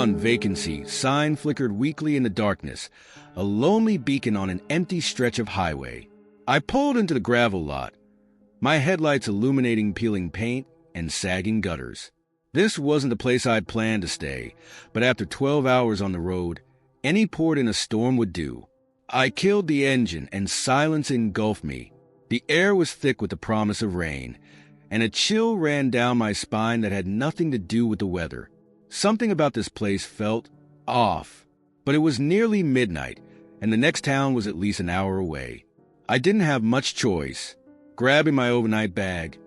neon vacancy sign flickered weakly in the darkness, a lonely beacon on an empty stretch of highway. I pulled into the gravel lot, my headlights illuminating peeling paint and sagging gutters. This wasn't the place I'd planned to stay, but after 12 hours on the road, any port in a storm would do. I killed the engine and silence engulfed me. The air was thick with the promise of rain, and a chill ran down my spine that had nothing to do with the weather. Something about this place felt off, but it was nearly midnight, and the next town was at least an hour away. I didn't have much choice. Grabbing my overnight bag,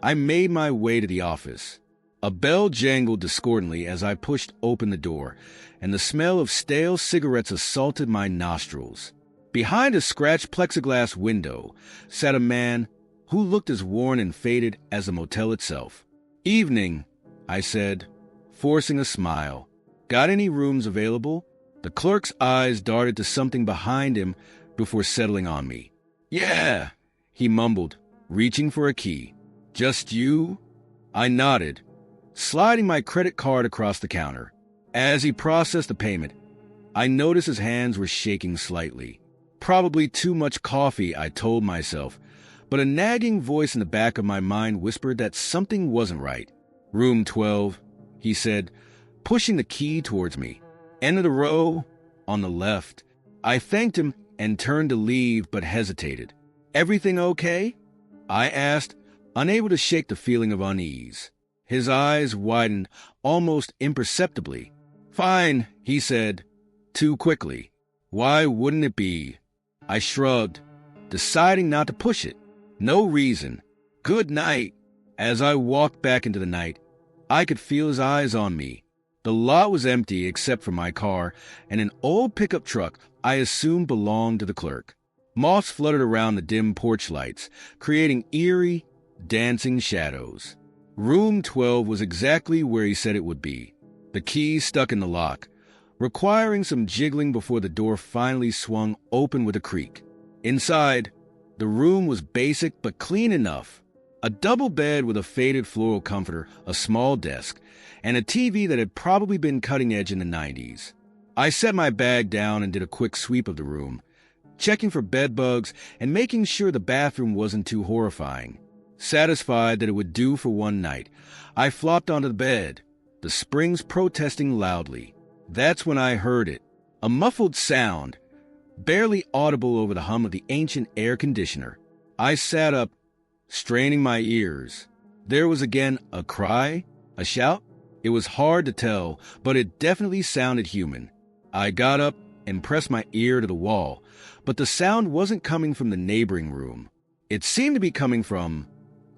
I made my way to the office. A bell jangled discordantly as I pushed open the door, and the smell of stale cigarettes assaulted my nostrils. Behind a scratched plexiglass window sat a man who looked as worn and faded as the motel itself. "Evening," I said, forcing a smile. "Got any rooms available?" The clerk's eyes darted to something behind him before settling on me. "Yeah," he mumbled, reaching for a key. "Just you?" I nodded, sliding my credit card across the counter. As he processed the payment, I noticed his hands were shaking slightly. Probably too much coffee, I told myself, but a nagging voice in the back of my mind whispered that something wasn't right. "Room 12, he said, pushing the key towards me. "End of the row, on the left." I thanked him and turned to leave, but hesitated. "Everything okay?" I asked, unable to shake the feeling of unease. His eyes widened almost imperceptibly. "Fine," he said, too quickly. "Why wouldn't it be?" I shrugged, deciding not to push it. "No reason. Good night." As I walked back into the night, I could feel his eyes on me. The lot was empty except for my car and an old pickup truck I assumed belonged to the clerk. Moths fluttered around the dim porch lights, creating eerie, dancing shadows. Room 12 was exactly where he said it would be. The key stuck in the lock, requiring some jiggling before the door finally swung open with a creak. Inside, the room was basic but clean enough. A double bed with a faded floral comforter, a small desk, and a TV that had probably been cutting edge in the 90s. I set my bag down and did a quick sweep of the room, checking for bed bugs and making sure the bathroom wasn't too horrifying. Satisfied that it would do for one night, I flopped onto the bed, the springs protesting loudly. That's when I heard it, a muffled sound, barely audible over the hum of the ancient air conditioner. I sat up, straining my ears. There was again a cry, a shout. It was hard to tell, but it definitely sounded human. I got up and pressed my ear to the wall, but the sound wasn't coming from the neighboring room. It seemed to be coming from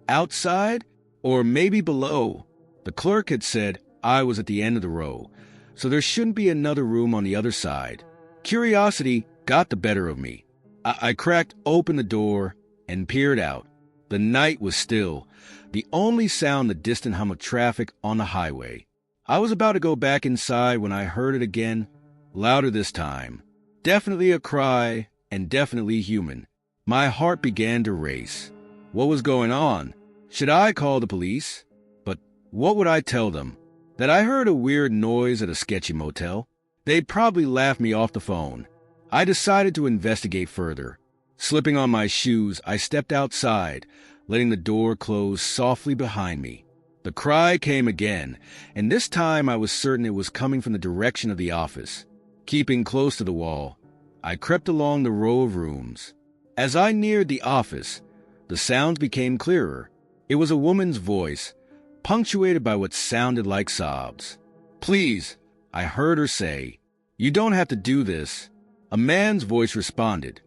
outside, or maybe below. The clerk had said I was at the end of the row, so there shouldn't be another room on the other side. Curiosity got the better of me. I cracked open the door and peered out. The night was still, the only sound the distant hum of traffic on the highway. I was about to go back inside when I heard it again, louder this time. Definitely a cry, and definitely human. My heart began to race. What was going on? Should I call the police? But what would I tell them? That I heard a weird noise at a sketchy motel? They'd probably laugh me off the phone. I decided to investigate further. Slipping on my shoes, I stepped outside, letting the door close softly behind me. The cry came again, and this time I was certain it was coming from the direction of the office. Keeping close to the wall, I crept along the row of rooms. As I neared the office, the sounds became clearer. It was a woman's voice, punctuated by what sounded like sobs. "Please," I heard her say. "You don't have to do this." A man's voice responded,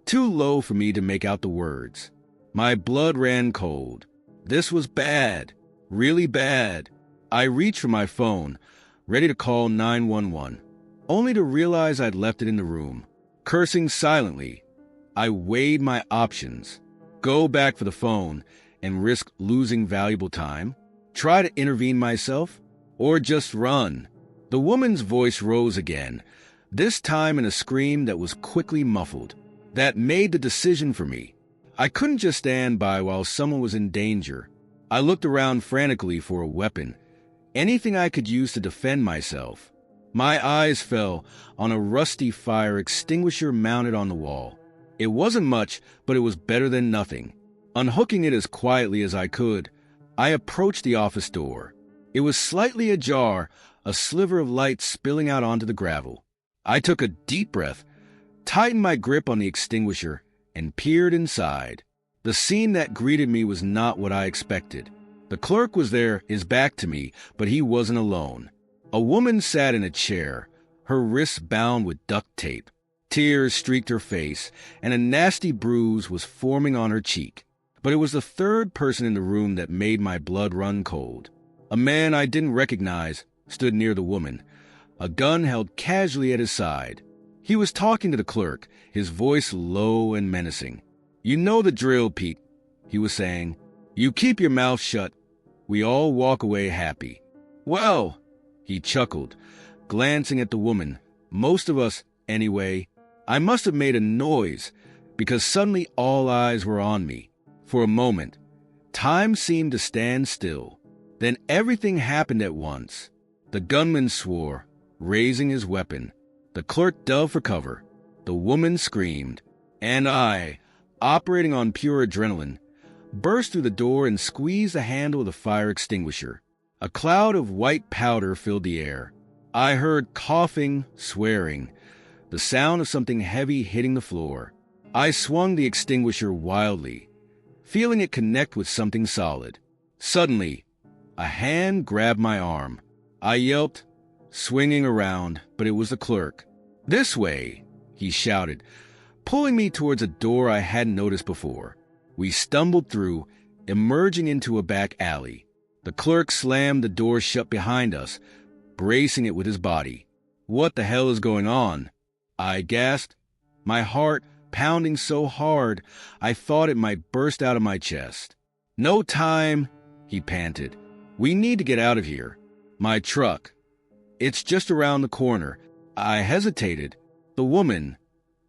too low for me to make out the words. My blood ran cold. This was bad, really bad. I reached for my phone, ready to call 911, only to realize I'd left it in the room. Cursing silently, I weighed my options. Go back for the phone and risk losing valuable time? Try to intervene myself? Or just run? The woman's voice rose again, this time in a scream that was quickly muffled. That made the decision for me. I couldn't just stand by while someone was in danger. I looked around frantically for a weapon, anything I could use to defend myself. My eyes fell on a rusty fire extinguisher mounted on the wall. It wasn't much, but it was better than nothing. Unhooking it as quietly as I could, I approached the office door. It was slightly ajar, a sliver of light spilling out onto the gravel. I took a deep breath, tightened my grip on the extinguisher, and peered inside. The scene that greeted me was not what I expected. The clerk was there, his back to me, but he wasn't alone. A woman sat in a chair, her wrists bound with duct tape. Tears streaked her face, and a nasty bruise was forming on her cheek. But it was the third person in the room that made my blood run cold. A man I didn't recognize stood near the woman, a gun held casually at his side. He was talking to the clerk, his voice low and menacing. "You know the drill, Pete," he was saying. "You keep your mouth shut. We all walk away happy." "Well," he chuckled, glancing at the woman, "most of us, anyway." I must have made a noise, because suddenly all eyes were on me. For a moment, time seemed to stand still. Then everything happened at once. The gunman swore, raising his weapon. The clerk dove for cover. The woman screamed. And I, operating on pure adrenaline, burst through the door and squeezed the handle of the fire extinguisher. A cloud of white powder filled the air. I heard coughing, swearing, the sound of something heavy hitting the floor. I swung the extinguisher wildly, feeling it connect with something solid. Suddenly, a hand grabbed my arm. I yelped, swinging around, but it was the clerk. "This way," he shouted, pulling me towards a door I hadn't noticed before. We stumbled through, emerging into a back alley. The clerk slammed the door shut behind us, bracing it with his body. "What the hell is going on?" I gasped, my heart pounding so hard I thought it might burst out of my chest. "No time," he panted. "We need to get out of here." "My truck. It's just around the corner." I hesitated. "The woman.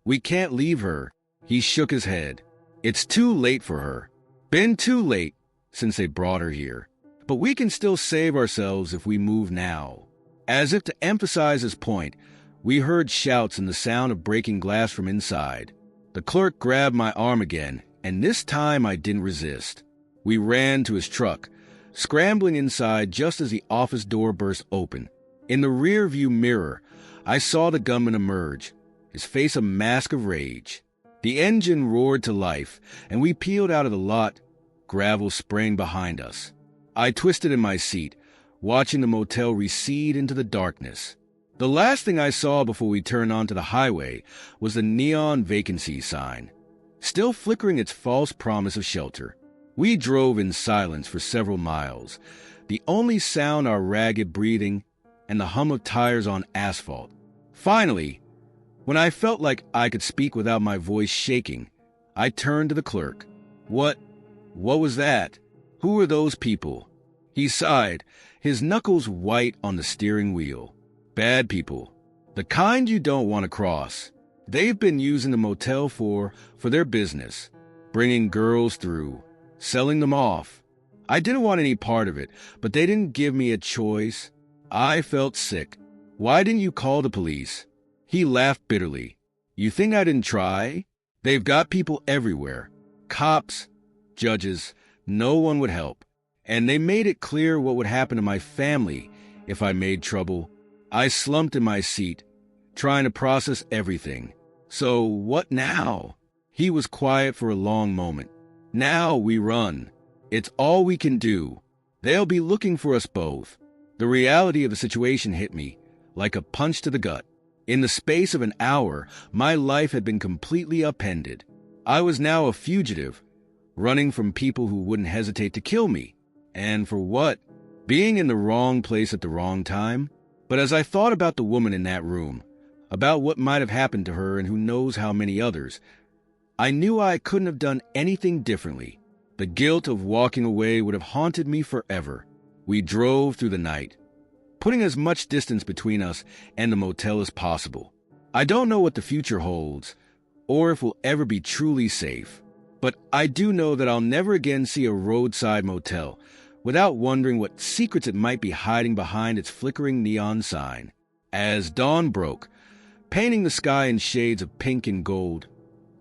We can't leave her." He shook his head. "It's too late for her. Been too late since they brought her here. But we can still save ourselves if we move now." As if to emphasize his point, we heard shouts and the sound of breaking glass from inside. The clerk grabbed my arm again, and this time I didn't resist. We ran to his truck, scrambling inside just as the office door burst open. In the rear-view mirror, I saw the gunman emerge, his face a mask of rage. The engine roared to life, and we peeled out of the lot, gravel spraying behind us. I twisted in my seat, watching the motel recede into the darkness. The last thing I saw before we turned onto the highway was the neon vacancy sign, still flickering its false promise of shelter. We drove in silence for several miles, the only sound our ragged breathing and the hum of tires on asphalt. Finally, when I felt like I could speak without my voice shaking, I turned to the clerk. What was that? Who were those people?" He sighed, his knuckles white on the steering wheel. "Bad people. The kind you don't want to cross. They've been using the motel for their business, bringing girls through, selling them off. I didn't want any part of it, but they didn't give me a choice. I felt sick. Why didn't you call the police?" He laughed bitterly. "You think I didn't try? They've got people everywhere. Cops, judges, no one would help. And they made it clear what would happen to my family if I made trouble." I slumped in my seat, trying to process everything. "So what now?" He was quiet for a long moment. "Now we run. It's all we can do. They'll be looking for us both." The reality of the situation hit me, like a punch to the gut. In the space of an hour, my life had been completely upended. I was now a fugitive, running from people who wouldn't hesitate to kill me. And for what? Being in the wrong place at the wrong time? But as I thought about the woman in that room, about what might have happened to her and who knows how many others, I knew I couldn't have done anything differently. The guilt of walking away would have haunted me forever. We drove through the night, putting as much distance between us and the motel as possible. I don't know what the future holds, or if we'll ever be truly safe. But I do know that I'll never again see a roadside motel without wondering what secrets it might be hiding behind its flickering neon sign. As dawn broke, painting the sky in shades of pink and gold,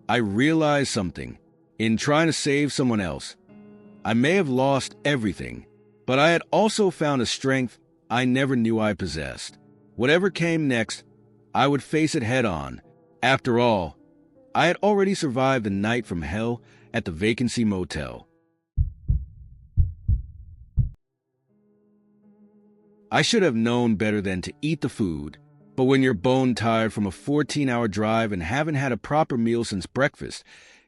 I realized something. In trying to save someone else, I may have lost everything, but I had also found a strength I never knew I possessed. Whatever came next, I would face it head on. After all, I had already survived the night from hell at the Vacancy Motel. I should have known better than to eat the food, but when you're bone-tired from a 14-hour drive and haven't had a proper meal since breakfast,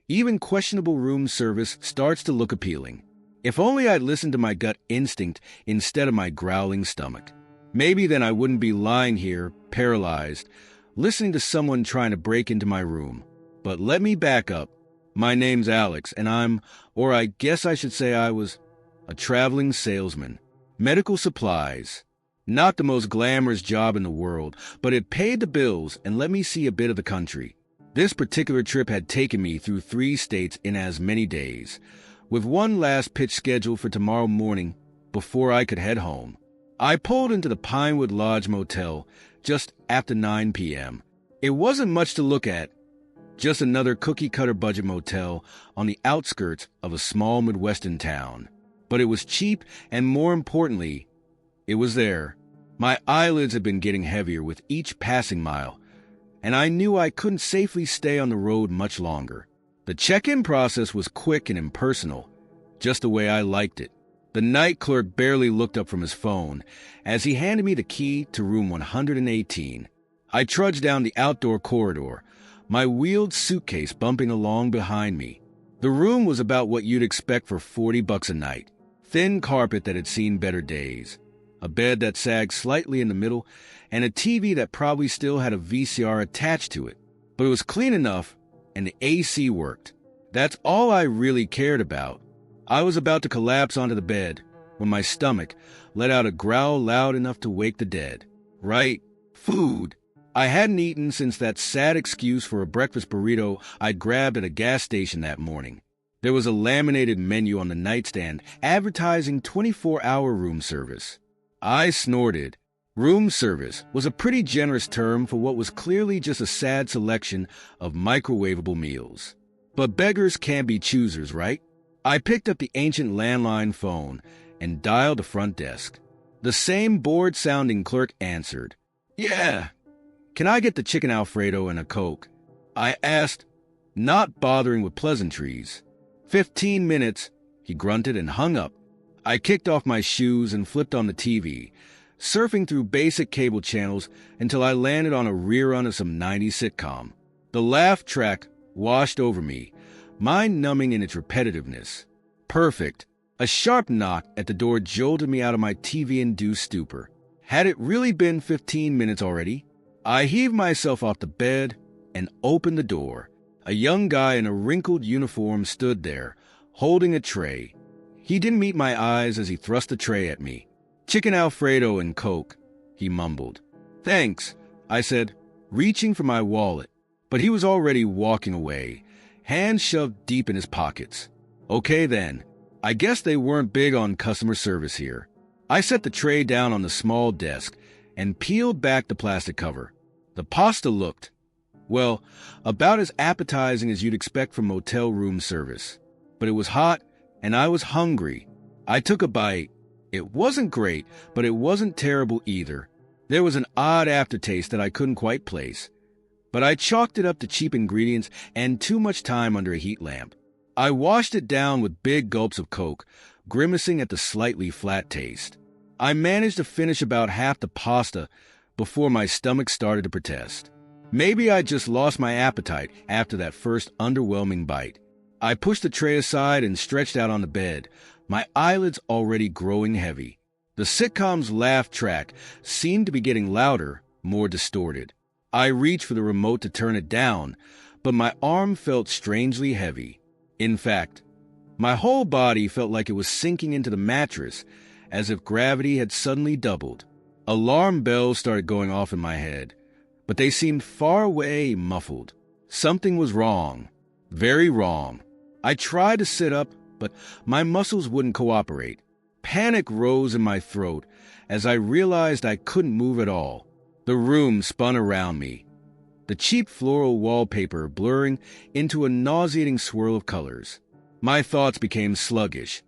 even questionable room service starts to look appealing. If only I'd listened to my gut instinct instead of my growling stomach. Maybe then I wouldn't be lying here, paralyzed, listening to someone trying to break into my room. But let me back up. My name's Alex, and or I guess I should say I was, a traveling salesman. Medical supplies. Not the most glamorous job in the world, but it paid the bills and let me see a bit of the country. This particular trip had taken me through 3 states in as many days, with one last pitch scheduled for tomorrow morning before I could head home. I pulled into the Pinewood Lodge Motel just after 9 p.m. It wasn't much to look at, just another cookie-cutter budget motel on the outskirts of a small Midwestern town. But it was cheap, and more importantly, it was there. My eyelids had been getting heavier with each passing mile, and I knew I couldn't safely stay on the road much longer. The check-in process was quick and impersonal, just the way I liked it. The night clerk barely looked up from his phone as he handed me the key to room 118. I trudged down the outdoor corridor, my wheeled suitcase bumping along behind me. The room was about what you'd expect for $40 a night. Thin carpet that had seen better days, a bed that sagged slightly in the middle, and a TV that probably still had a VCR attached to it. But it was clean enough, and the AC worked. That's all I really cared about. I was about to collapse onto the bed when my stomach let out a growl loud enough to wake the dead. Right, food. I hadn't eaten since that sad excuse for a breakfast burrito I'd grabbed at a gas station that morning. There was a laminated menu on the nightstand advertising 24-hour room service. I snorted. Room service was a pretty generous term for what was clearly just a sad selection of microwavable meals. But beggars can't be choosers, right? I picked up the ancient landline phone and dialed the front desk. The same bored-sounding clerk answered. "Yeah. Can I get the chicken Alfredo and a Coke?" I asked, not bothering with pleasantries. 15 minutes, he grunted and hung up. I kicked off my shoes and flipped on the TV, surfing through basic cable channels until I landed on a rerun of some 90s sitcom. The laugh track washed over me, mind-numbing in its repetitiveness. Perfect. A sharp knock at the door jolted me out of my TV-induced stupor. Had it really been 15 minutes already? I heaved myself off the bed and opened the door. A young guy in a wrinkled uniform stood there, holding a tray. He didn't meet my eyes as he thrust the tray at me. "Chicken Alfredo and Coke," he mumbled. "Thanks," I said, reaching for my wallet. But he was already walking away, hands shoved deep in his pockets. Okay then, I guess they weren't big on customer service here. I set the tray down on the small desk and peeled back the plastic cover. The pasta looked, well, about as appetizing as you'd expect from motel room service. But it was hot, and I was hungry. I took a bite. It wasn't great, but it wasn't terrible either. There was an odd aftertaste that I couldn't quite place. But I chalked it up to cheap ingredients and too much time under a heat lamp. I washed it down with big gulps of Coke, grimacing at the slightly flat taste. I managed to finish about half the pasta before my stomach started to protest. Maybe I just lost my appetite after that first underwhelming bite. I pushed the tray aside and stretched out on the bed, my eyelids already growing heavy. The sitcom's laugh track seemed to be getting louder, more distorted. I reached for the remote to turn it down, but my arm felt strangely heavy. In fact, my whole body felt like it was sinking into the mattress, as if gravity had suddenly doubled. Alarm bells started going off in my head, but they seemed far away, muffled. Something was wrong. Very wrong. I tried to sit up, but my muscles wouldn't cooperate. Panic rose in my throat as I realized I couldn't move at all. The room spun around me, the cheap floral wallpaper blurring into a nauseating swirl of colors. My thoughts became sluggish,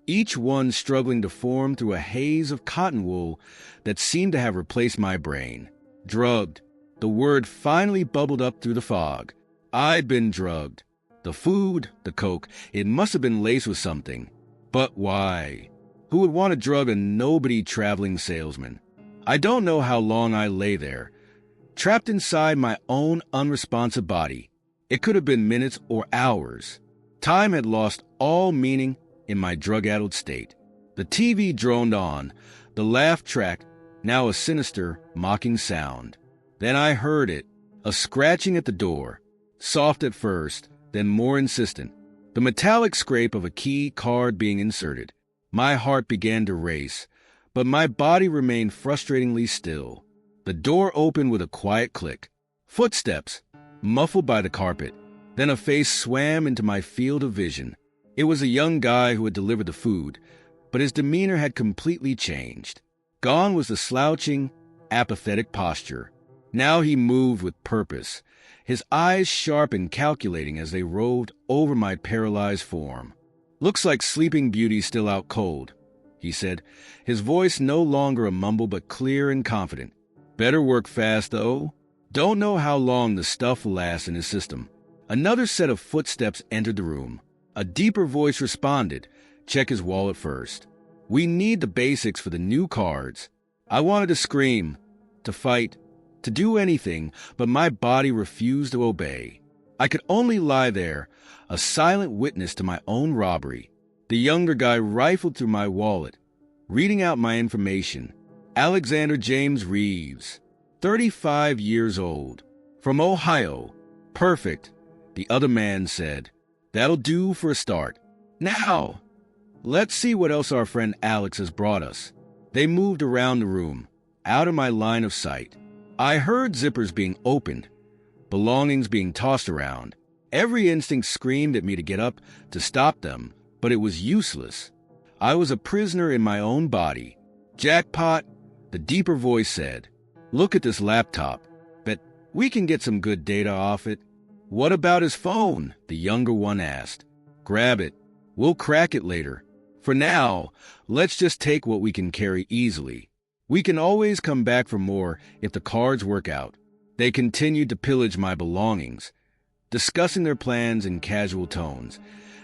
each one struggling to form through a haze of cotton wool that seemed to have replaced my brain. Drugged. The word finally bubbled up through the fog. I'd been drugged. The food, the coke, it must have been laced with something. But why? Who would want to drug a nobody-traveling salesman? I don't know how long I lay there, trapped inside my own unresponsive body. It could have been minutes or hours. Time had lost all meaning in my drug-addled state. The TV droned on, the laugh track, now a sinister, mocking sound. Then I heard it, a scratching at the door, soft at first, then more insistent. The metallic scrape of a key card being inserted. My heart began to race, but my body remained frustratingly still. The door opened with a quiet click. Footsteps, muffled by the carpet. Then a face swam into my field of vision. It was a young guy who had delivered the food, but his demeanor had completely changed. Gone was the slouching, apathetic posture. Now he moved with purpose, his eyes sharp and calculating as they roved over my paralyzed form. "Looks like Sleeping Beauty's still out cold," he said, his voice no longer a mumble but clear and confident. "Better work fast, though. Don't know how long the stuff will last in his system." Another set of footsteps entered the room. A deeper voice responded, "Check his wallet first. We need the basics for the new cards." I wanted to scream, to fight, to do anything, but my body refused to obey. I could only lie there, a silent witness to my own robbery. The younger guy rifled through my wallet, reading out my information. Alexander James Reeves, 35 years old, from Ohio. "Perfect," the other man said. "That'll do for a start. Now, let's see what else our friend Alex has brought us." They moved around the room, out of my line of sight. I heard zippers being opened, belongings being tossed around. Every instinct screamed at me to get up, to stop them, but it was useless. I was a prisoner in my own body. "Jackpot," the deeper voice said. "Look at this laptop. Bet we can get some good data off it." "What about his phone?" the younger one asked. "Grab it. We'll crack it later. For now, let's just take what we can carry easily. We can always come back for more if the cards work out." They continued to pillage my belongings, discussing their plans in casual tones,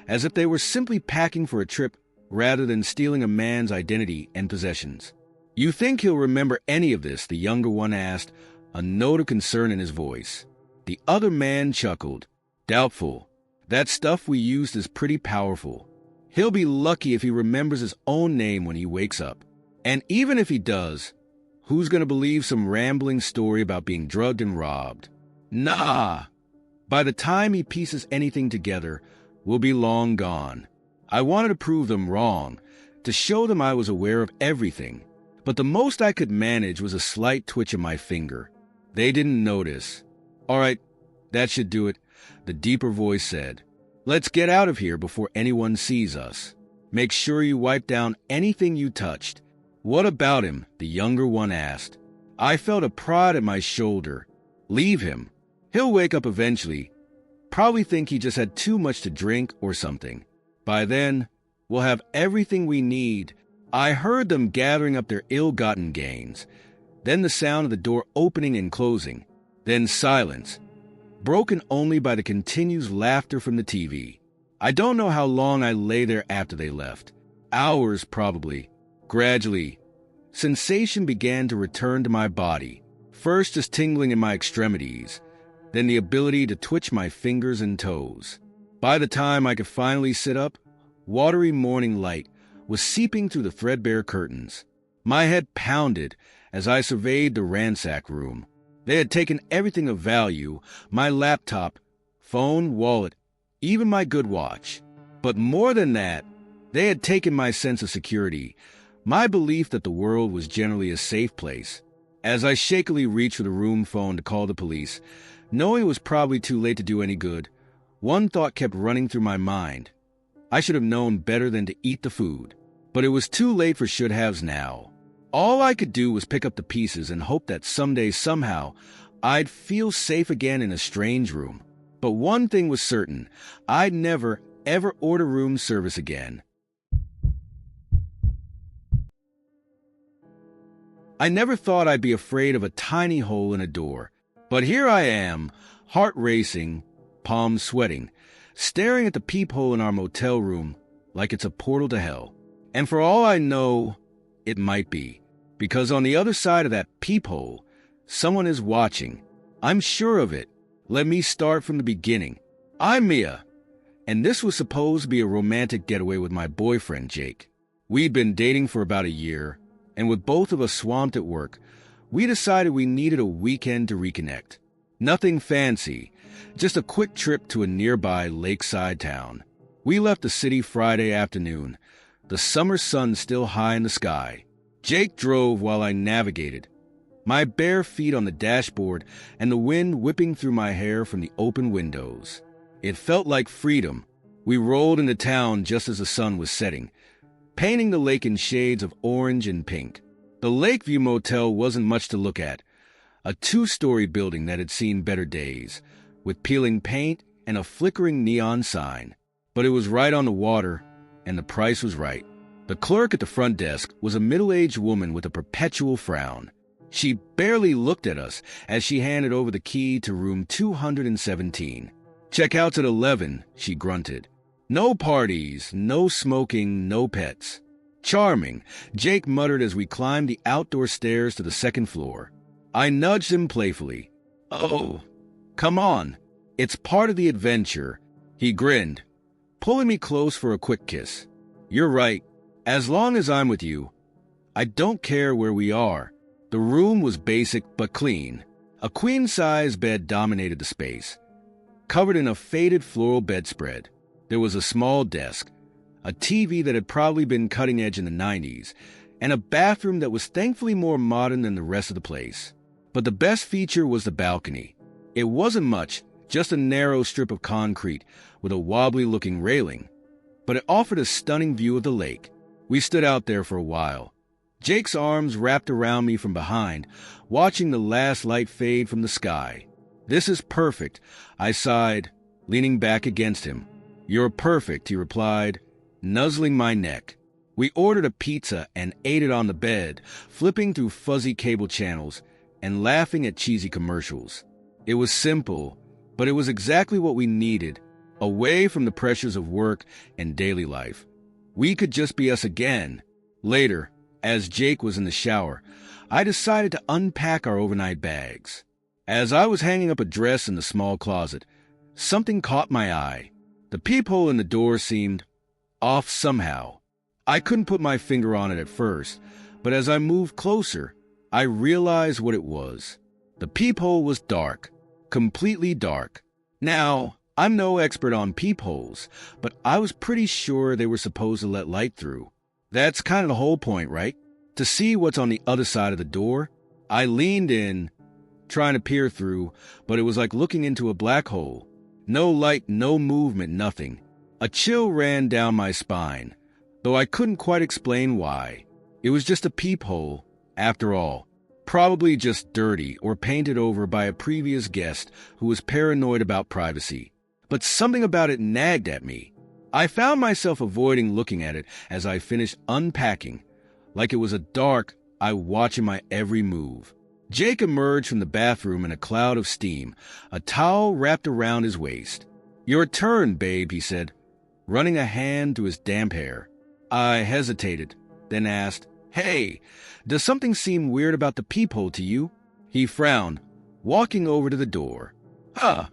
as if they were simply packing for a trip rather than stealing a man's identity and possessions. "You think he'll remember any of this?" the younger one asked, a note of concern in his voice. The other man chuckled. "Doubtful. That stuff we used is pretty powerful. He'll be lucky if he remembers his own name when he wakes up. And even if he does, who's going to believe some rambling story about being drugged and robbed? Nah! By the time he pieces anything together, we'll be long gone." I wanted to prove them wrong, to show them I was aware of everything. But the most I could manage was a slight twitch of my finger. They didn't notice. "All right, that should do it," the deeper voice said. "Let's get out of here before anyone sees us. Make sure you wipe down anything you touched." "What about him?" the younger one asked. I felt a prod at my shoulder. "Leave him. He'll wake up eventually. Probably think he just had too much to drink or something. By then, we'll have everything we need." I heard them gathering up their ill-gotten gains. Then the sound of the door opening and closing. Then silence, broken only by the continuous laughter from the TV. I don't know how long I lay there after they left. Hours, probably. Gradually, sensation began to return to my body, first just tingling in my extremities, then the ability to twitch my fingers and toes. By the time I could finally sit up, watery morning light was seeping through the threadbare curtains. My head pounded as I surveyed the ransacked room. They had taken everything of value, my laptop, phone, wallet, even my good watch. But more than that, they had taken my sense of security, my belief that the world was generally a safe place. As I shakily reached for the room phone to call the police, knowing it was probably too late to do any good, one thought kept running through my mind. I should have known better than to eat the food. But it was too late for should-haves now. All I could do was pick up the pieces and hope that someday, somehow, I'd feel safe again in a strange room. But one thing was certain, I'd never, ever order room service again. I never thought I'd be afraid of a tiny hole in a door. But here I am, heart racing, palms sweating, staring at the peephole in our motel room like it's a portal to hell. And for all I know, it might be. Because on the other side of that peephole, someone is watching. I'm sure of it. Let me start from the beginning. I'm Mia, and this was supposed to be a romantic getaway with my boyfriend, Jake. We'd been dating for about a year, and with both of us swamped at work, we decided we needed a weekend to reconnect. Nothing fancy, just a quick trip to a nearby lakeside town. We left the city Friday afternoon, the summer sun still high in the sky. Jake drove while I navigated, my bare feet on the dashboard and the wind whipping through my hair from the open windows. It felt like freedom. We rolled into town just as the sun was setting, painting the lake in shades of orange and pink. The Lakeview Motel wasn't much to look at, a 2-story building that had seen better days, with peeling paint and a flickering neon sign. But it was right on the water, and the price was right. The clerk at the front desk was a middle-aged woman with a perpetual frown. She barely looked at us as she handed over the key to room 217. "Checkout's at 11, she grunted. "No parties, no smoking, no pets." "Charming," Jake muttered as we climbed the outdoor stairs to the second floor. I nudged him playfully. "Oh, come on. It's part of the adventure." He grinned, pulling me close for a quick kiss. "You're right. As long as I'm with you, I don't care where we are." The room was basic but clean. A queen-size bed dominated the space, covered in a faded floral bedspread. There was a small desk, a TV that had probably been cutting edge in the 90s, and a bathroom that was thankfully more modern than the rest of the place. But the best feature was the balcony. It wasn't much, just a narrow strip of concrete with a wobbly-looking railing, but it offered a stunning view of the lake. We stood out there for a while, Jake's arms wrapped around me from behind, watching the last light fade from the sky. "This is perfect," I sighed, leaning back against him. "You're perfect," he replied, nuzzling my neck. We ordered a pizza and ate it on the bed, flipping through fuzzy cable channels and laughing at cheesy commercials. It was simple, but it was exactly what we needed, away from the pressures of work and daily life. We could just be us again. Later, as Jake was in the shower, I decided to unpack our overnight bags. As I was hanging up a dress in the small closet, something caught my eye. The peephole in the door seemed off somehow. I couldn't put my finger on it at first, but as I moved closer, I realized what it was. The peephole was dark, completely dark. Now, I'm no expert on peepholes, but I was pretty sure they were supposed to let light through. That's kind of the whole point, right? To see what's on the other side of the door. I leaned in, trying to peer through, but it was like looking into a black hole. No light, no movement, nothing. A chill ran down my spine, though I couldn't quite explain why. It was just a peephole, after all. Probably just dirty or painted over by a previous guest who was paranoid about privacy. But something about it nagged at me. I found myself avoiding looking at it as I finished unpacking, like it was a dark eye watching my every move. Jake emerged from the bathroom in a cloud of steam, a towel wrapped around his waist. "Your turn, babe," he said, running a hand through his damp hair. I hesitated, then asked, "Hey, does something seem weird about the peephole to you?" He frowned, walking over to the door. "Huh,"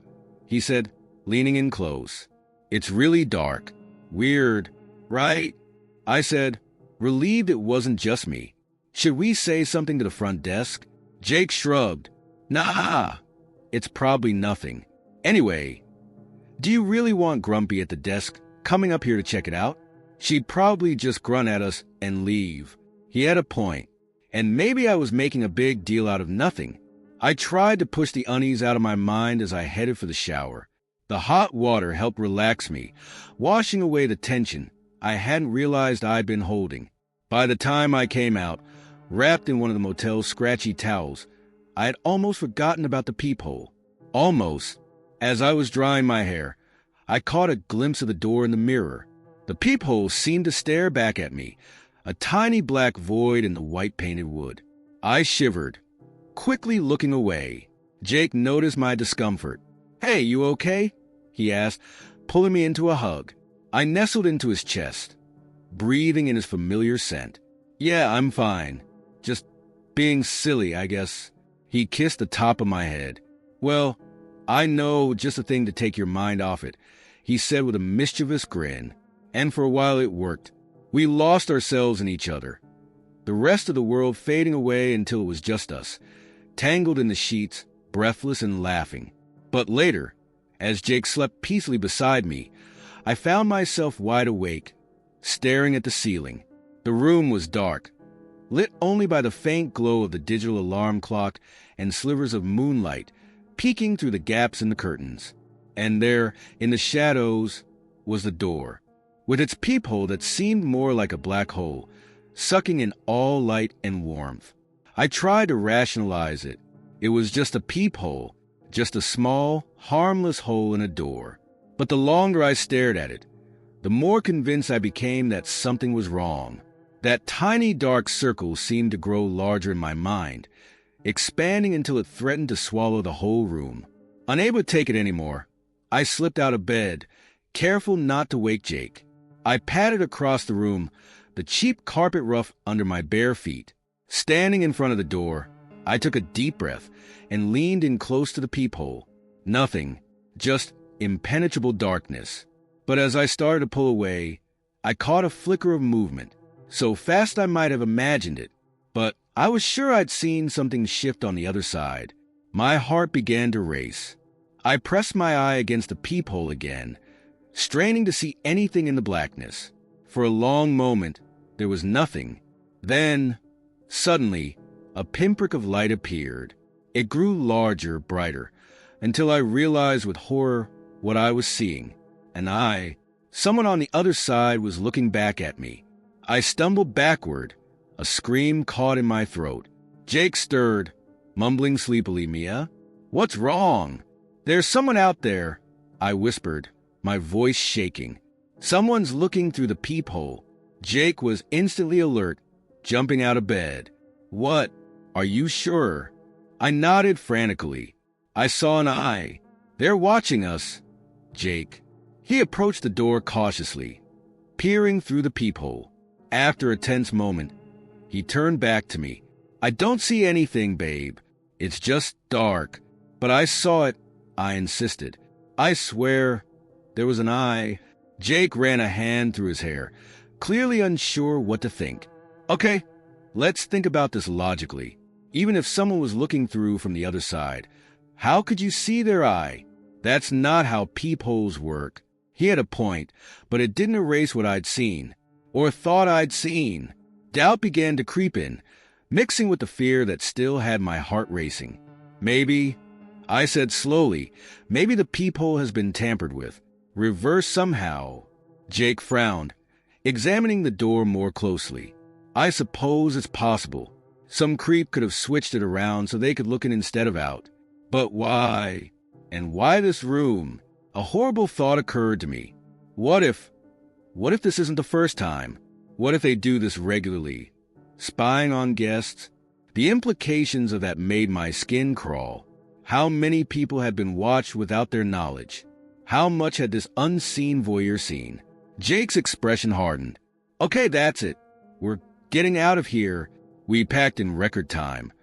he said, leaning in close. "It's really dark. Weird, right?" I said, relieved it wasn't just me. "Should we say something to the front desk?" Jake shrugged. "Nah, it's probably nothing. Anyway, do you really want Grumpy at the desk coming up here to check it out? She'd probably just grunt at us and leave." He had a point, and maybe I was making a big deal out of nothing. I tried to push the unease out of my mind as I headed for the shower. The hot water helped relax me, washing away the tension I hadn't realized I'd been holding. By the time I came out, wrapped in one of the motel's scratchy towels. I had almost forgotten about the peephole. Almost. As I was drying my hair, I caught a glimpse of the door in the mirror. The peephole seemed to stare back at me, a tiny black void in the white-painted wood. I shivered, quickly looking away. Jake noticed my discomfort. "Hey, you okay?" he asked, pulling me into a hug. I nestled into his chest, breathing in his familiar scent. "Yeah, I'm fine. Just being silly, I guess." He kissed the top of my head. "Well, I know, just a thing to take your mind off it," he said with a mischievous grin. And for a while it worked. We lost ourselves in each other, the rest of the world fading away until it was just us, tangled in the sheets, breathless and laughing. But later, as Jake slept peacefully beside me, I found myself wide awake, staring at the ceiling. The room was dark, lit only by the faint glow of the digital alarm clock and slivers of moonlight peeking through the gaps in the curtains. And there, in the shadows, was the door, with its peephole that seemed more like a black hole, sucking in all light and warmth. I tried to rationalize it. It was just a peephole, just a small, harmless hole in a door. But the longer I stared at it, the more convinced I became that something was wrong. That tiny dark circle seemed to grow larger in my mind, expanding until it threatened to swallow the whole room. Unable to take it anymore, I slipped out of bed, careful not to wake Jake. I padded across the room, the cheap carpet rough under my bare feet. Standing in front of the door, I took a deep breath and leaned in close to the peephole. Nothing, just impenetrable darkness. But as I started to pull away, I caught a flicker of movement, so fast I might have imagined it, but I was sure I'd seen something shift on the other side. My heart began to race. I pressed my eye against the peephole again, straining to see anything in the blackness. For a long moment, there was nothing. Then, suddenly, a pinprick of light appeared. It grew larger, brighter, until I realized with horror what I was seeing. Someone on the other side was looking back at me. I stumbled backward, a scream caught in my throat. Jake stirred, mumbling sleepily, "Mia, what's wrong?" "There's someone out there," I whispered, my voice shaking. "Someone's looking through the peephole." Jake was instantly alert, jumping out of bed. "What? Are you sure?" I nodded frantically. "I saw an eye. They're watching us." Jake. He approached the door cautiously, peering through the peephole. After a tense moment, he turned back to me. "I don't see anything, babe. It's just dark." "But I saw it," I insisted. "I swear there was an eye." Jake ran a hand through his hair, clearly unsure what to think. "Okay, let's think about this logically. Even if someone was looking through from the other side, how could you see their eye? That's not how peepholes work." He had a point, but it didn't erase what I'd seen, or thought I'd seen. Doubt began to creep in, mixing with the fear that still had my heart racing. "Maybe," I said slowly, "maybe the peephole has been tampered with, reversed somehow." Jake frowned, examining the door more closely. "I suppose it's possible. Some creep could have switched it around so they could look in instead of out. But why? And why this room?" A horrible thought occurred to me. What if this isn't the first time? What if they do this regularly? Spying on guests? The implications of that made my skin crawl. How many people had been watched without their knowledge? How much had this unseen voyeur seen? Jake's expression hardened. "Okay, that's it. We're getting out of here." We packed in record time,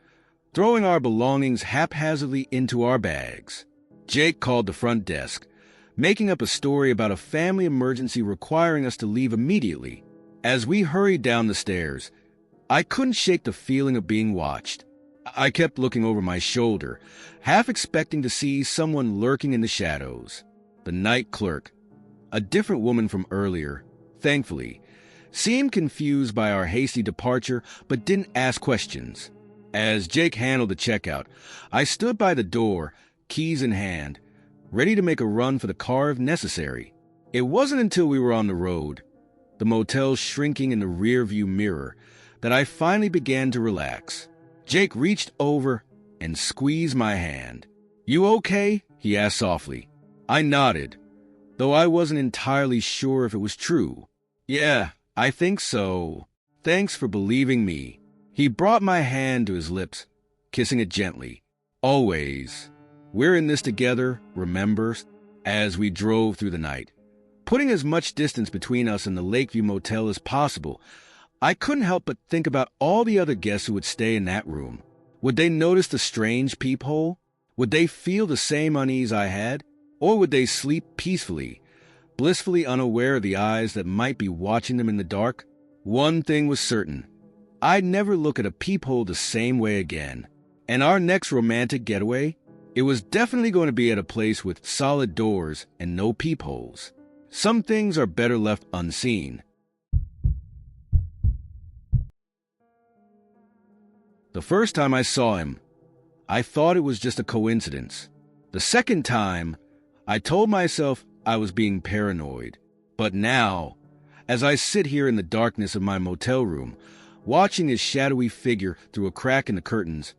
throwing our belongings haphazardly into our bags. Jake called the front desk, making up a story about a family emergency requiring us to leave immediately. As we hurried down the stairs, I couldn't shake the feeling of being watched. I kept looking over my shoulder, half expecting to see someone lurking in the shadows. The night clerk, a different woman from earlier, thankfully, seemed confused by our hasty departure but didn't ask questions. As Jake handled the checkout, I stood by the door, keys in hand, ready to make a run for the car if necessary. It wasn't until we were on the road, the motel shrinking in the rearview mirror, that I finally began to relax. Jake reached over and squeezed my hand. "You okay?" he asked softly. I nodded, though I wasn't entirely sure if it was true. "Yeah, I think so. Thanks for believing me." He brought my hand to his lips, kissing it gently. "Always. We're in this together, remember?" As we drove through the night, putting as much distance between us and the Lakeview Motel as possible, I couldn't help but think about all the other guests who would stay in that room. Would they notice the strange peephole? Would they feel the same unease I had? Or would they sleep peacefully, blissfully unaware of the eyes that might be watching them in the dark? One thing was certain. I'd never look at a peephole the same way again. And our next romantic getaway? It was definitely going to be at a place with solid doors and no peepholes. Some things are better left unseen. The first time I saw him, I thought it was just a coincidence. The second time, I told myself I was being paranoid. But now, as I sit here in the darkness of my motel room, watching his shadowy figure through a crack in the curtains,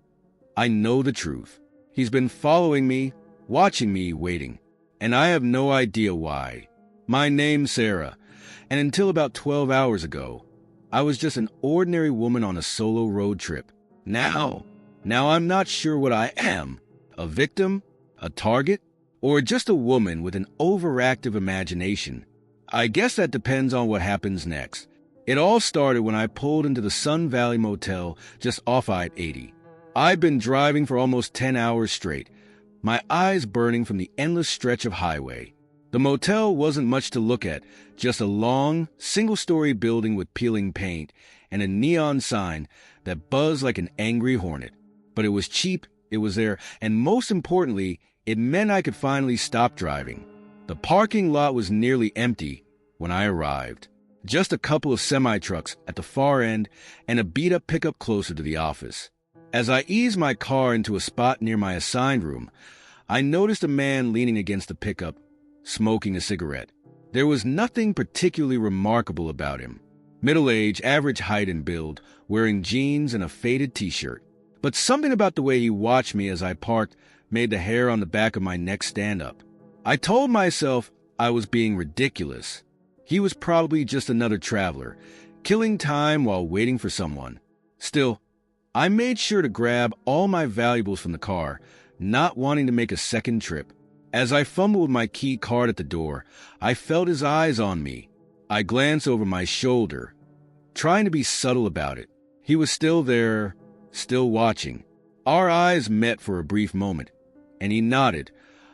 I know the truth. He's been following me, watching me, waiting. And I have no idea why. My name's Sarah, and until about 12 hours ago, I was just an ordinary woman on a solo road trip. Now I'm not sure what I am. A victim? A target? Or just a woman with an overactive imagination? I guess that depends on what happens next. It all started when I pulled into the Sun Valley Motel just off I-80. I've been driving for almost 10 hours straight, my eyes burning from the endless stretch of highway. The motel wasn't much to look at, just a long, single-story building with peeling paint and a neon sign that buzzed like an angry hornet. But it was cheap, it was there, and most importantly, it meant I could finally stop driving. The parking lot was nearly empty when I arrived. Just a couple of semi-trucks at the far end and a beat-up pickup closer to the office. As I eased my car into a spot near my assigned room, I noticed a man leaning against the pickup, smoking a cigarette. There was nothing particularly remarkable about him. Middle-aged, average height and build, wearing jeans and a faded t-shirt. But something about the way he watched me as I parked made the hair on the back of my neck stand up. I told myself I was being ridiculous. He was probably just another traveler, killing time while waiting for someone. Still, I made sure to grab all my valuables from the car, not wanting to make a second trip. As I fumbled with my key card at the door, I felt his eyes on me. I glanced over my shoulder, trying to be subtle about it. He was still there, still watching. Our eyes met for a brief moment, and he nodded,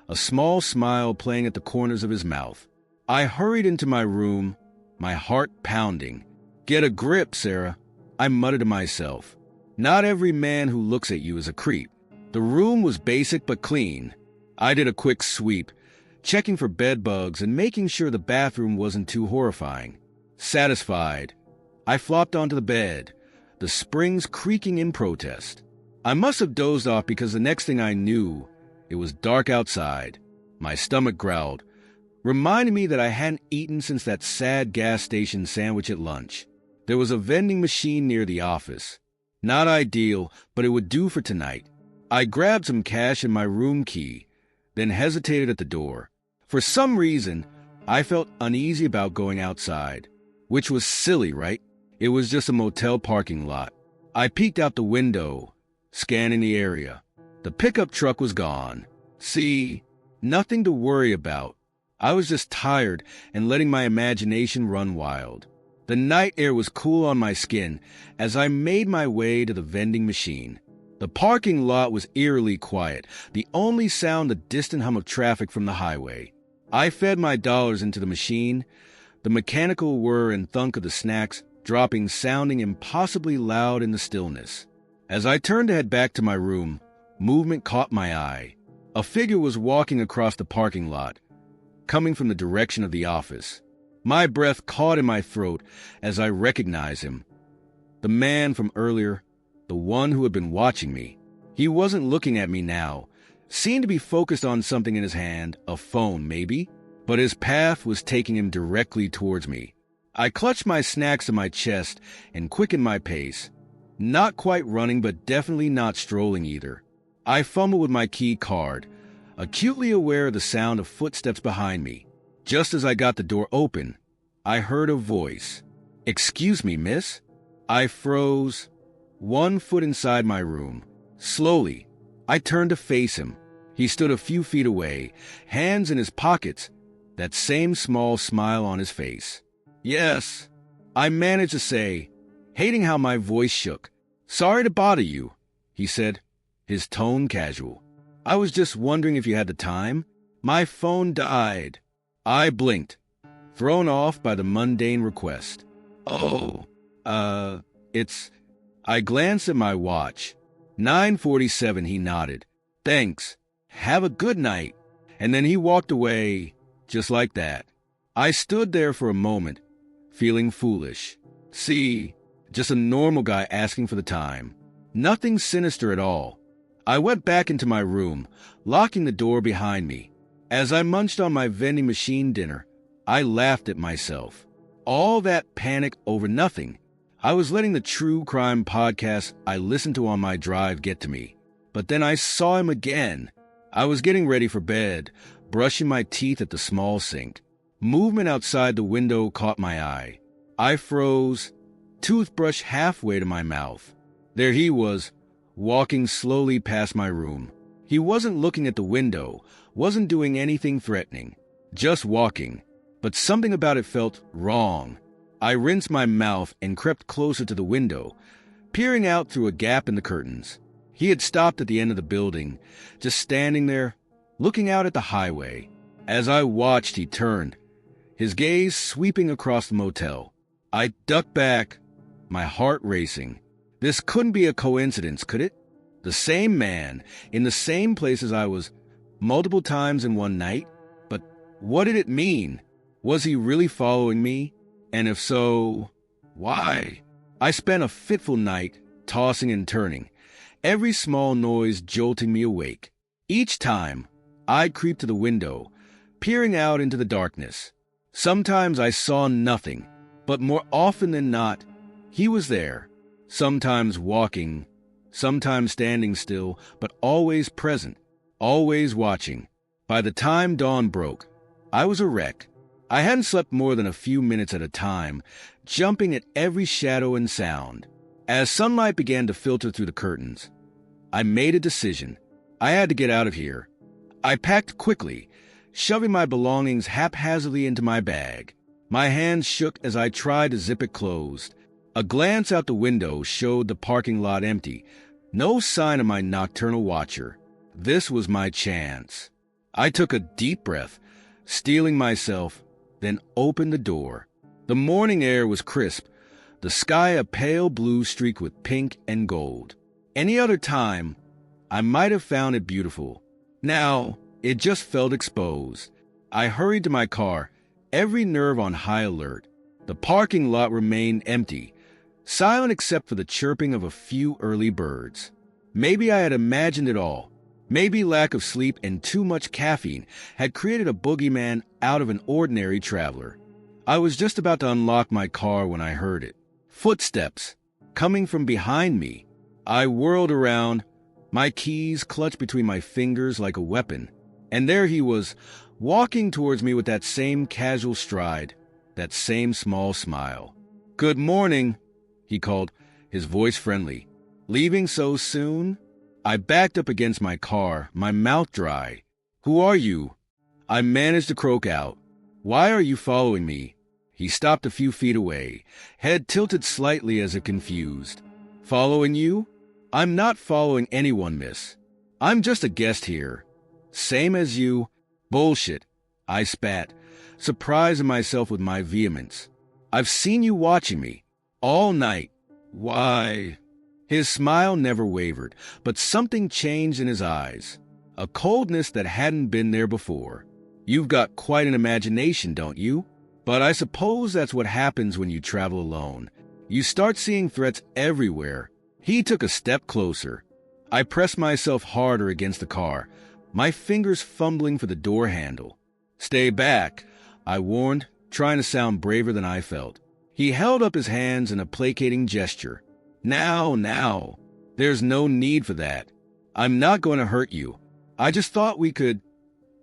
a small smile playing at the corners of his mouth. I hurried into my room, my heart pounding. "Get a grip, Sarah," I muttered to myself. Not every man who looks at you is a creep. The room was basic but clean. I did a quick sweep, checking for bed bugs and making sure the bathroom wasn't too horrifying. Satisfied, I flopped onto the bed, the springs creaking in protest. I must have dozed off because the next thing I knew, it was dark outside. My stomach growled, reminding me that I hadn't eaten since that sad gas station sandwich at lunch. There was a vending machine near the office. Not ideal, but it would do for tonight. I grabbed some cash and my room key, then hesitated at the door. For some reason, I felt uneasy about going outside, which was silly, right? It was just a motel parking lot. I peeked out the window, scanning the area. The pickup truck was gone. See, nothing to worry about. I was just tired and letting my imagination run wild. The night air was cool on my skin as I made my way to the vending machine. The parking lot was eerily quiet, the only sound the distant hum of traffic from the highway. I fed my dollars into the machine, the mechanical whir and thunk of the snacks dropping sounding impossibly loud in the stillness. As I turned to head back to my room, movement caught my eye. A figure was walking across the parking lot, coming from the direction of the office. My breath caught in my throat as I recognized him. The man from earlier, the one who had been watching me. He wasn't looking at me now, seemed to be focused on something in his hand, a phone maybe, but his path was taking him directly towards me. I clutched my snacks to my chest and quickened my pace. Not quite running, but definitely not strolling either. I fumbled with my key card, acutely aware of the sound of footsteps behind me. Just as I got the door open, I heard a voice. "Excuse me, miss?" I froze, 1 foot inside my room. Slowly, I turned to face him. He stood a few feet away, hands in his pockets, that same small smile on his face. "Yes," I managed to say, hating how my voice shook. "Sorry to bother you," he said, his tone casual. "I was just wondering if you had the time. My phone died." I blinked, thrown off by the mundane request. "Oh, it's..." I glanced at my watch. 9:47, he nodded. "Thanks. Have a good night." And then he walked away, just like that. I stood there for a moment, feeling foolish. See, just a normal guy asking for the time. Nothing sinister at all. I went back into my room, locking the door behind me. As I munched on my vending machine dinner, I laughed at myself. All that panic over nothing. I was letting the true crime podcast I listened to on my drive get to me. But then I saw him again. I was getting ready for bed, brushing my teeth at the small sink. Movement outside the window caught my eye. I froze, toothbrush halfway to my mouth. There he was, walking slowly past my room. He wasn't looking at the window, wasn't doing anything threatening, just walking. But something about it felt wrong. I rinsed my mouth and crept closer to the window, peering out through a gap in the curtains. He had stopped at the end of the building, just standing there, looking out at the highway. As I watched, he turned, his gaze sweeping across the motel. I ducked back, my heart racing. This couldn't be a coincidence, could it? The same man, in the same place as I was, multiple times in one night? But what did it mean? Was he really following me? And if so, why? I spent a fitful night, tossing and turning, every small noise jolting me awake. Each time, I'd creep to the window, peering out into the darkness. Sometimes I saw nothing, but more often than not, he was there, sometimes walking, sometimes standing still, but always present, always watching. By the time dawn broke, I was a wreck. I hadn't slept more than a few minutes at a time, jumping at every shadow and sound. As sunlight began to filter through the curtains, I made a decision. I had to get out of here. I packed quickly, shoving my belongings haphazardly into my bag. My hands shook as I tried to zip it closed. A glance out the window showed the parking lot empty. No sign of my nocturnal watcher. This was my chance. I took a deep breath, steeling myself, then opened the door. The morning air was crisp, the sky a pale blue streaked with pink and gold. Any other time, I might have found it beautiful. Now, it just felt exposed. I hurried to my car, every nerve on high alert. The parking lot remained empty, silent except for the chirping of a few early birds. Maybe I had imagined it all. Maybe lack of sleep and too much caffeine had created a boogeyman out of an ordinary traveler. I was just about to unlock my car when I heard it. Footsteps, coming from behind me. I whirled around, my keys clutched between my fingers like a weapon. And there he was, walking towards me with that same casual stride, that same small smile. "Good morning," he called, his voice friendly. "Leaving so soon?" I backed up against my car, my mouth dry. "Who are you?" I managed to croak out. "Why are you following me?" He stopped a few feet away, head tilted slightly as if confused. "Following you? I'm not following anyone, miss. I'm just a guest here. Same as you." "Bullshit," I spat, surprising myself with my vehemence. "I've seen you watching me. All night. Why?" His smile never wavered, but something changed in his eyes. A coldness that hadn't been there before. "You've got quite an imagination, don't you? But I suppose that's what happens when you travel alone. You start seeing threats everywhere." He took a step closer. I pressed myself harder against the car, my fingers fumbling for the door handle. "Stay back," I warned, trying to sound braver than I felt. He held up his hands in a placating gesture. Now. There's no need for that. I'm not going to hurt you. I just thought we could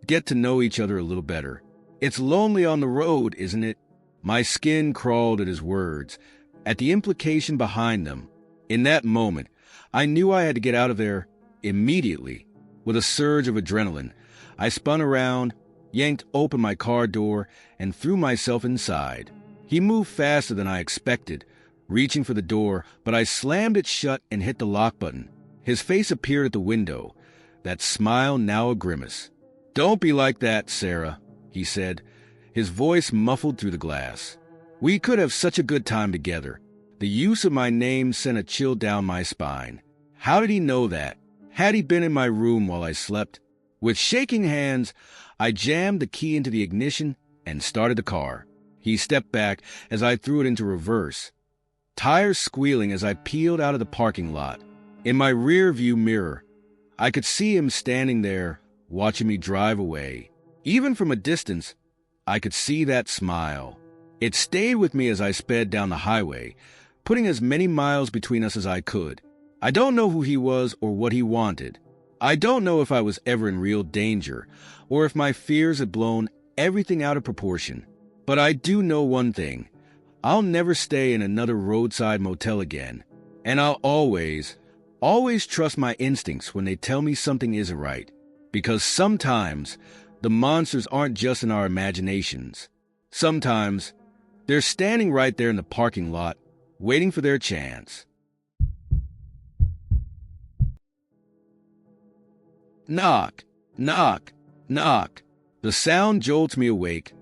get to know each other a little better. It's lonely on the road, isn't it? My skin crawled at his words, at the implication behind them. In that moment, I knew I had to get out of there immediately. With a surge of adrenaline, I spun around, yanked open my car door, and threw myself inside. He moved faster than I expected, reaching for the door, but I slammed it shut and hit the lock button. His face appeared at the window, that smile now a grimace. "Don't be like that, Sarah," he said, his voice muffled through the glass. "We could have such a good time together." The use of my name sent a chill down my spine. How did he know that? Had he been in my room while I slept? With shaking hands, I jammed the key into the ignition and started the car. He stepped back as I threw it into reverse, tires squealing as I peeled out of the parking lot. In my rear-view mirror, I could see him standing there, watching me drive away. Even from a distance, I could see that smile. It stayed with me as I sped down the highway, putting as many miles between us as I could. I don't know who he was or what he wanted. I don't know if I was ever in real danger, or if my fears had blown everything out of proportion. But I do know one thing. I'll never stay in another roadside motel again. And I'll always trust my instincts when they tell me something isn't right. Because sometimes the monsters aren't just in our imaginations. Sometimes they're standing right there in the parking lot, waiting for their chance. Knock, knock, knock. The sound jolts me awake,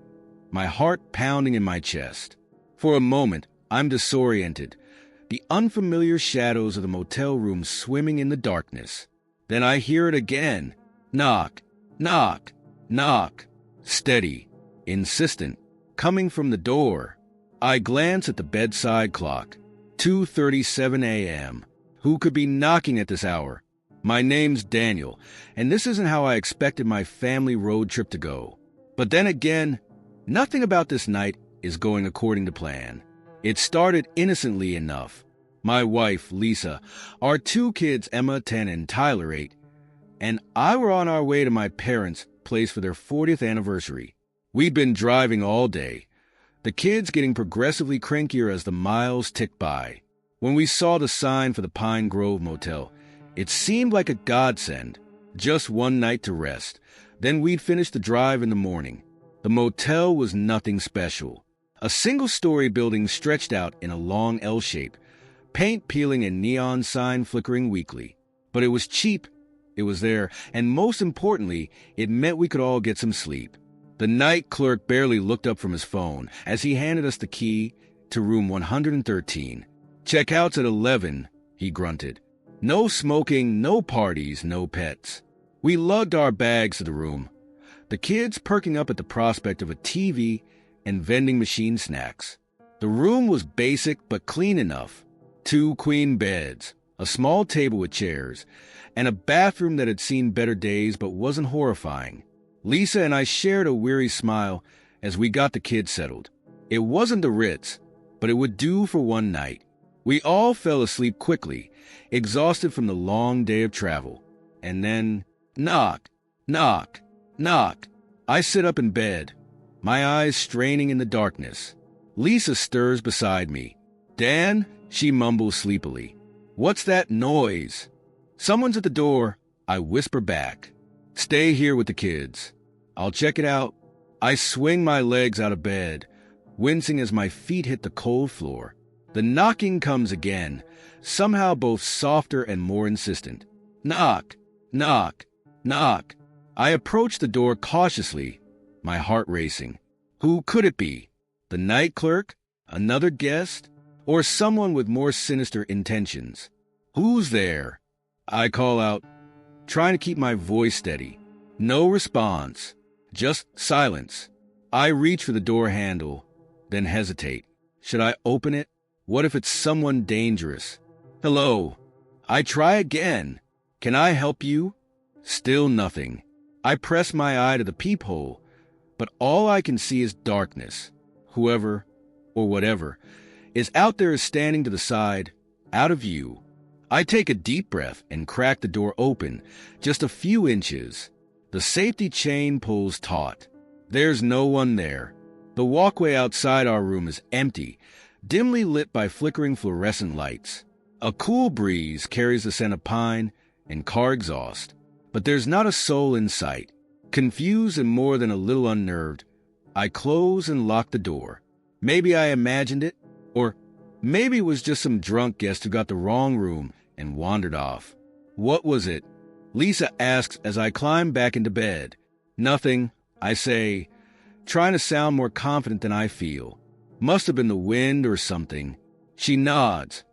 my heart pounding in my chest. For a moment, I'm disoriented, the unfamiliar shadows of the motel room swimming in the darkness. Then I hear it again. Knock, knock, knock. Steady, insistent, coming from the door. I glance at the bedside clock. 2:37 a.m. Who could be knocking at this hour? My name's Daniel, and this isn't how I expected my family road trip to go. But then again, nothing about this night is going according to plan. It started innocently enough. My wife, Lisa, our two kids, Emma, 10, and Tyler, 8, and I were on our way to my parents' place for their 40th anniversary. We'd been driving all day, the kids getting progressively crankier as the miles ticked by. When we saw the sign for the Pine Grove Motel, it seemed like a godsend. Just one night to rest. Then we'd finish the drive in the morning. The motel was nothing special. A single-story building stretched out in a long L shape, paint peeling and neon sign flickering weakly. But it was cheap. It was there, and most importantly, it meant we could all get some sleep. The night clerk barely looked up from his phone as he handed us the key to room 113. "Checkout's at 11, he grunted. No smoking, no parties, no pets. We lugged our bags to the room, the kids perking up at the prospect of a TV and vending machine snacks. The room was basic but clean enough. 2 queen beds, a small table with chairs, and a bathroom that had seen better days but wasn't horrifying. Lisa and I shared a weary smile as we got the kids settled. It wasn't the Ritz, but it would do for one night. We all fell asleep quickly, exhausted from the long day of travel. And then, knock, knock, knock. I sit up in bed, my eyes straining in the darkness. Lisa stirs beside me. "Dan," she mumbles sleepily. "What's that noise?" "Someone's at the door," I whisper back. "Stay here with the kids. I'll check it out." I swing my legs out of bed, wincing as my feet hit the cold floor. The knocking comes again, somehow both softer and more insistent. Knock, knock, knock. I approach the door cautiously, my heart racing. Who could it be? The night clerk? Another guest? Or someone with more sinister intentions? "Who's there?" I call out, trying to keep my voice steady. No response, just silence. I reach for the door handle, then hesitate. Should I open it? What if it's someone dangerous? "Hello." I try again. "Can I help you?" Still nothing. I press my eye to the peephole, but all I can see is darkness. Whoever or whatever, is out there standing to the side, out of view. I take a deep breath and crack the door open, just a few inches. The safety chain pulls taut. There's no one there. The walkway outside our room is empty, dimly lit by flickering fluorescent lights. A cool breeze carries the scent of pine and car exhaust, but there's not a soul in sight. Confused and more than a little unnerved, I close and lock the door. Maybe I imagined it, or maybe it was just some drunk guest who got the wrong room and wandered off. What was it? Lisa asks as I climb back into bed. Nothing, I say, trying to sound more confident than I feel. Must have been the wind or something. She nods,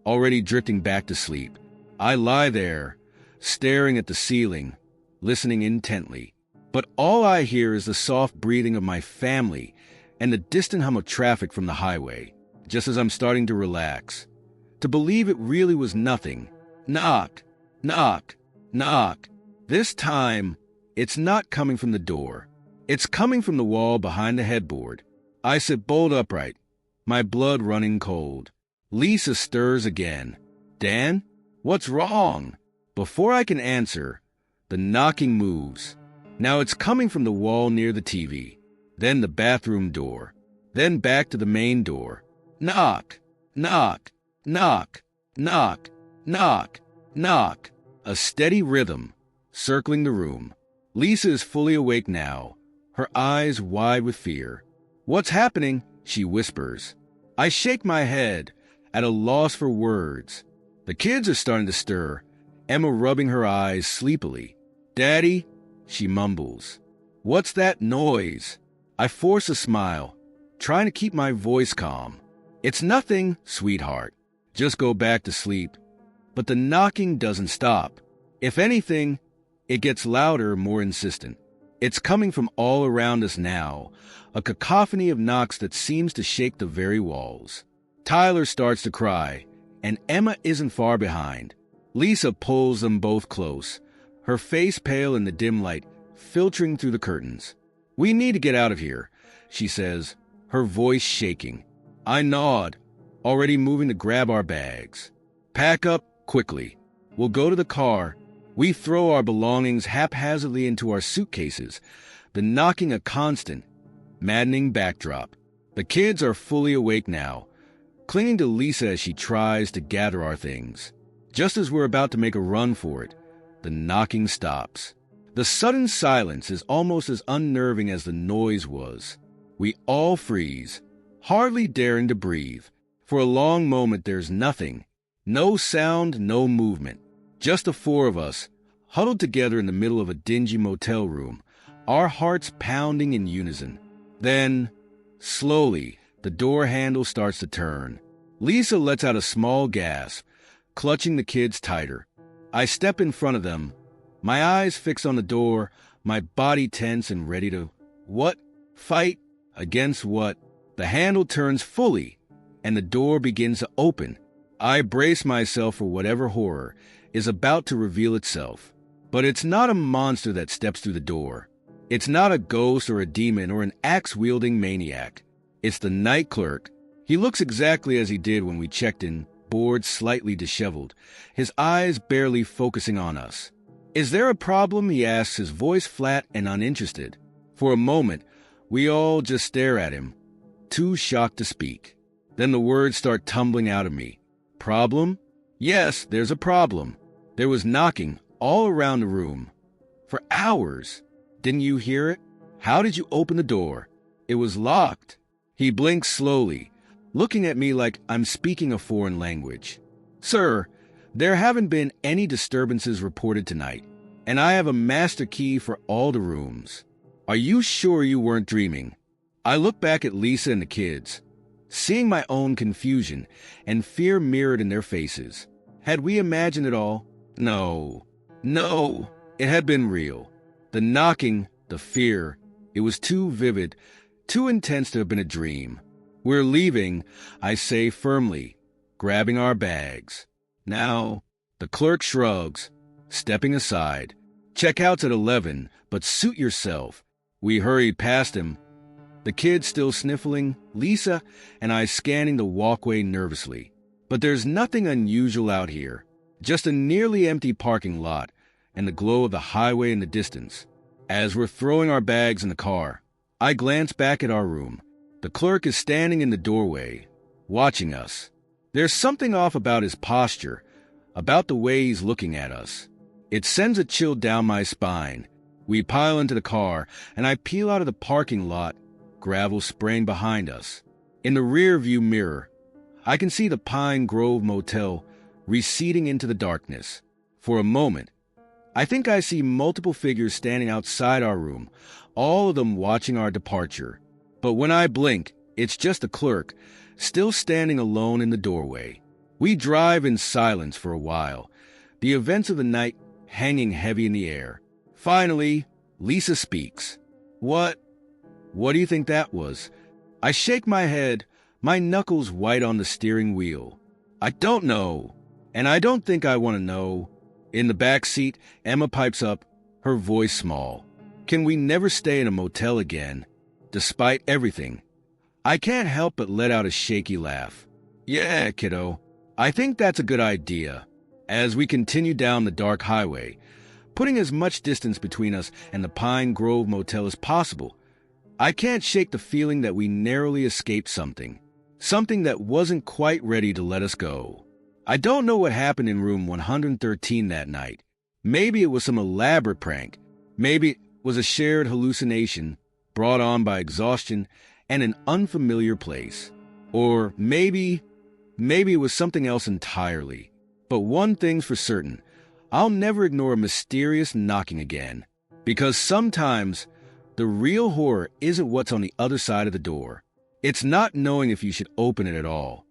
already drifting back to sleep. I lie there, staring at the ceiling, listening intently. But all I hear is the soft breathing of my family and the distant hum of traffic from the highway, just as I'm starting to relax. To believe it really was nothing. Knock, knock, knock. This time, it's not coming from the door. It's coming from the wall behind the headboard. I sit bolt upright, my blood running cold. Lisa stirs again. Dan, what's wrong? Before I can answer, the knocking moves. Now it's coming from the wall near the TV, then the bathroom door, then back to the main door. Knock, knock, knock, knock, knock, knock. A steady rhythm, circling the room. Lisa is fully awake now, her eyes wide with fear. What's happening? She whispers. I shake my head, at a loss for words. The kids are starting to stir, Emma rubbing her eyes sleepily. Daddy, she mumbles. What's that noise? I force a smile, trying to keep my voice calm. It's nothing, sweetheart. Just go back to sleep. But the knocking doesn't stop. If anything, it gets louder, more insistent. It's coming from all around us now, a cacophony of knocks that seems to shake the very walls. Tyler starts to cry, and Emma isn't far behind. Lisa pulls them both close, her face pale in the dim light, filtering through the curtains. We need to get out of here, she says, her voice shaking. I nod, already moving to grab our bags. Pack up quickly. We'll go to the car. We throw our belongings haphazardly into our suitcases, the knocking a constant, maddening backdrop. The kids are fully awake now, clinging to Lisa as she tries to gather our things. Just as we're about to make a run for it, the knocking stops. The sudden silence is almost as unnerving as the noise was. We all freeze, hardly daring to breathe. For a long moment there's nothing. No sound, no movement. Just the four of us, huddled together in the middle of a dingy motel room, our hearts pounding in unison. Then, slowly, the door handle starts to turn. Lisa lets out a small gasp, clutching the kids tighter. I step in front of them, my eyes fixed on the door, my body tense and ready to... What? Fight? Against what? The handle turns fully, and the door begins to open. I brace myself for whatever horror is about to reveal itself. But it's not a monster that steps through the door. It's not a ghost or a demon or an axe-wielding maniac. It's the night clerk. He looks exactly as he did when we checked in, bored, slightly disheveled, his eyes barely focusing on us. Is there a problem? He asks, his voice flat and uninterested. For a moment, we all just stare at him, too shocked to speak. Then the words start tumbling out of me. Problem? Yes, there's a problem. There was knocking all around the room. For hours. Didn't you hear it? How did you open the door? It was locked. He blinks slowly, looking at me like I'm speaking a foreign language. Sir, there haven't been any disturbances reported tonight, and I have a master key for all the rooms. Are you sure you weren't dreaming? I look back at Lisa and the kids, seeing my own confusion and fear mirrored in their faces. Had we imagined it all? No. No, it had been real. The knocking, the fear, it was too vivid, too intense to have been a dream. We're leaving, I say firmly, grabbing our bags. Now, the clerk shrugs, stepping aside. Checkout's at 11, but suit yourself. We hurried past him, The kids still sniffling, Lisa and I scanning the walkway nervously. But there's nothing unusual out here, just a nearly empty parking lot and the glow of the highway in the distance. As we're throwing our bags in the car, I glance back at our room. The clerk is standing in the doorway, watching us. There's something off about his posture, about the way he's looking at us. It sends a chill down my spine. We pile into the car, and I peel out of the parking lot, gravel spraying behind us. In the rear-view mirror, I can see the Pine Grove Motel receding into the darkness. For a moment, I think I see multiple figures standing outside our room, all of them watching our departure. But when I blink, it's just the clerk, still standing alone in the doorway. We drive in silence for a while, the events of the night hanging heavy in the air. Finally, Lisa speaks. What do you think that was? I shake my head, my knuckles white on the steering wheel. I don't know, and I don't think I want to know. In the back seat, Emma pipes up, her voice small. Can we never stay in a motel again, despite everything? I can't help but let out a shaky laugh. Yeah, kiddo, I think that's a good idea. As we continue down the dark highway, putting as much distance between us and the Pine Grove Motel as possible, I can't shake the feeling that we narrowly escaped something that wasn't quite ready to let us go. I don't know what happened in room 113 that night. Maybe it was some elaborate prank. Maybe it was a shared hallucination brought on by exhaustion and an unfamiliar place. Or maybe it was something else entirely. But one thing's for certain, I'll never ignore a mysterious knocking again. Because sometimes the real horror isn't what's on the other side of the door. It's not knowing if you should open it at all.